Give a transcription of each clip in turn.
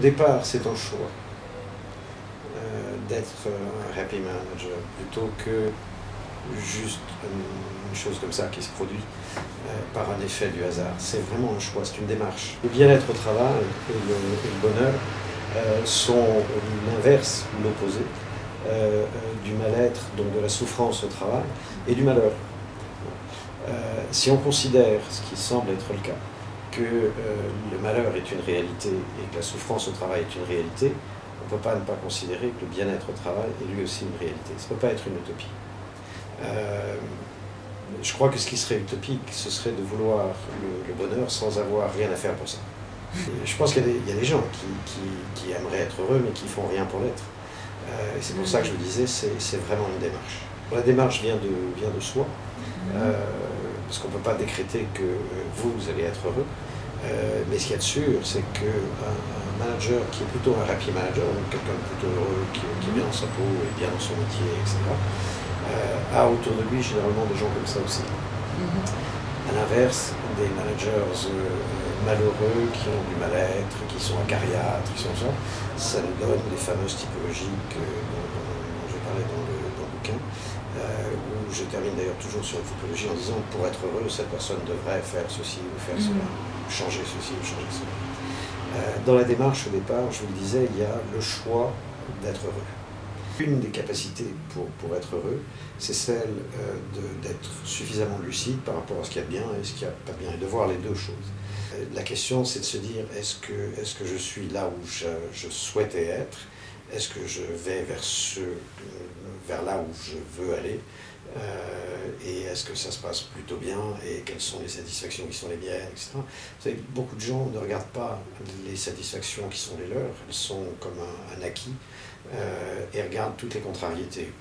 départ, c'est un choix d'être un happy manager plutôt que juste une chose comme ça qui se produit par un effet du hasard. C'est vraiment un choix, c'est une démarche. Le bien-être au travail et le bonheur sont l'inverse ou l'opposé du mal-être, donc de la souffrance au travail, et du malheur. Si on considère, ce qui semble être le cas, que le malheur est une réalité et que la souffrance au travail est une réalité, on ne peut pas ne pas considérer que le bien-être au travail est lui aussi une réalité. Ça ne peut pas être une utopie. Je crois que ce qui serait utopique, ce serait de vouloir le bonheur sans avoir rien à faire pour ça. Et je pense qu'il y a des gens qui aimeraient être heureux mais qui ne font rien pour l'être. Et c'est pour ça que je vous disais, c'est vraiment une démarche. La démarche vient de soi, parce qu'on ne peut pas décréter que vous allez être heureux. Mais ce qu'il y a de sûr, c'est qu'un manager qui est plutôt un happy manager, donc quelqu'un de plutôt heureux, qui est bien dans sa peau et bien dans son métier, etc., a autour de lui généralement des gens comme ça aussi. À l'inverse, des managers malheureux qui ont du mal-être, qui sont acariâtres, qui sont ça nous donne les fameuses typologies dont je parlais dans le bouquin, où je termine d'ailleurs toujours sur une typologie en disant pour être heureux, cette personne devrait faire ceci ou faire cela, changer ceci ou changer cela. Dans la démarche au départ, je vous le disais, il y a le choix d'être heureux. Une des capacités pour être heureux, c'est celle d'être suffisamment lucide par rapport à ce qu'il y a de bien et ce qu'il n'y a pas de bien, et de voir les deux choses. La question, c'est de se dire, est-ce que je suis là où je souhaitais être? Est-ce que je vais vers là où je veux aller? Et est-ce que ça se passe plutôt bien? Et quelles sont les satisfactions qui sont les miennes, etc. Vous savez, beaucoup de gens ne regardent pas les satisfactions qui sont les leurs, elles sont comme un acquis, et regardent toutes les contrariétés.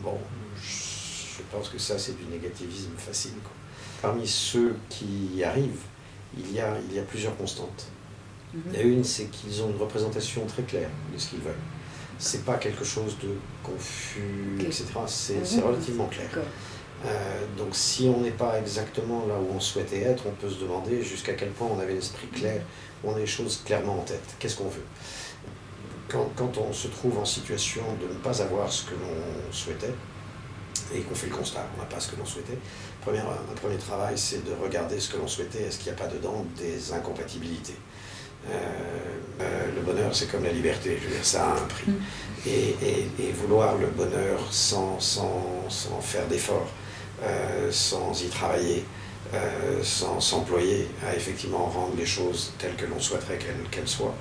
Bon, je pense que ça, c'est du négativisme facile, quoi. Parmi ceux qui y arrivent, il y a plusieurs constantes. Il y a une, c'est qu'ils ont une représentation très claire de ce qu'ils veulent. C'est pas quelque chose de confus, etc. C'est relativement clair. Donc si on n'est pas exactement là où on souhaitait être, on peut se demander jusqu'à quel point on avait l'esprit clair, où on a les choses clairement en tête. Qu'est-ce qu'on veut? Quand on se trouve en situation de ne pas avoir ce que l'on souhaitait, et qu'on fait le constat qu'on n'a pas ce que l'on souhaitait, un premier travail, c'est de regarder ce que l'on souhaitait, est-ce qu'il n'y a pas dedans des incompatibilités. Le bonheur, c'est comme la liberté, je veux dire, ça a un prix. Et vouloir le bonheur sans faire d'efforts, sans y travailler, sans s'employer à effectivement rendre les choses telles que l'on souhaiterait qu'elles soient,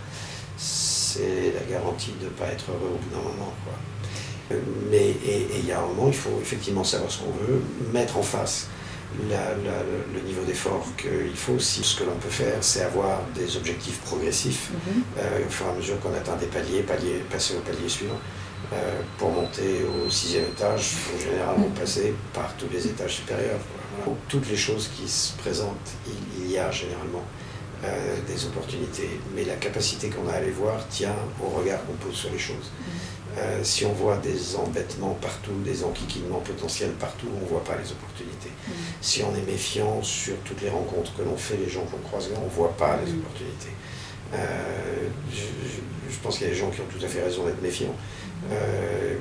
c'est la garantie de ne pas être heureux au bout d'un moment, quoi. Mais il y a un moment, il faut effectivement savoir ce qu'on veut, mettre en face le niveau d'effort qu'il faut. Si ce que l'on peut faire, c'est avoir des objectifs progressifs, au fur et à mesure qu'on atteint des paliers, passer au palier suivant. Pour monter au 6e étage, il faut généralement passer par tous les étages supérieurs. Voilà. Toutes les choses qui se présentent, il y a généralement des opportunités, mais la capacité qu'on a à les voir tient au regard qu'on pose sur les choses. Si on voit des embêtements partout, des enquiquinements potentiels partout, on ne voit pas les opportunités. Si on est méfiant sur toutes les rencontres que l'on fait, les gens qu'on croise, on ne voit pas les opportunités. Je pense qu'il y a des gens qui ont tout à fait raison d'être méfiants.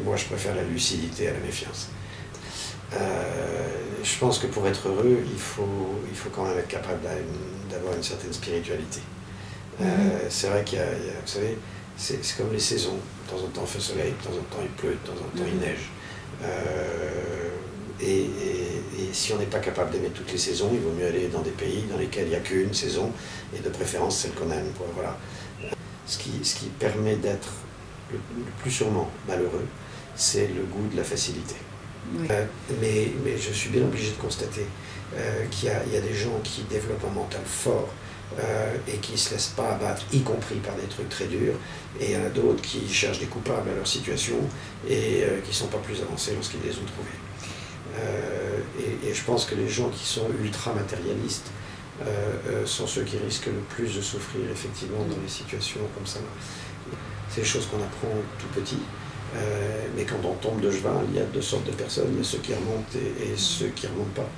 Moi, je préfère la lucidité à la méfiance. Je pense que pour être heureux, il faut quand même être capable d'avoir une certaine spiritualité. C'est vrai qu'il y a, vous savez, c'est comme les saisons. De temps en temps, il fait soleil, de temps en temps, il pleut, de temps en temps, il neige. Et si on n'est pas capable d'aimer toutes les saisons, il vaut mieux aller dans des pays dans lesquels il n'y a qu'une saison, et de préférence celle qu'on aime. Voilà. Ce qui permet d'être le plus sûrement malheureux, c'est le goût de la facilité. Oui. Mais je suis bien obligé de constater qu'il y a des gens qui développent un mental fort et qui ne se laissent pas abattre, y compris par des trucs très durs, et il y en a d'autres qui cherchent des coupables à leur situation et qui ne sont pas plus avancés lorsqu'ils les ont trouvés. Et je pense que les gens qui sont ultra matérialistes sont ceux qui risquent le plus de souffrir effectivement dans les situations comme ça. C'est des choses qu'on apprend tout petit. Mais quand on tombe de cheval, il y a deux sortes de personnes, il y a ceux qui remontent et ceux qui ne remontent pas.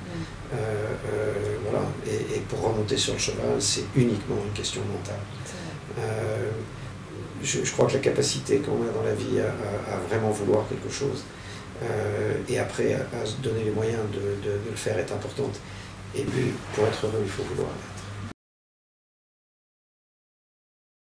Voilà. Et pour remonter sur le cheval, c'est uniquement une question mentale. je crois que la capacité qu'on a dans la vie à vraiment vouloir quelque chose, et après à se donner les moyens de le faire est importante. Et puis, pour être heureux, il faut vouloir l'être.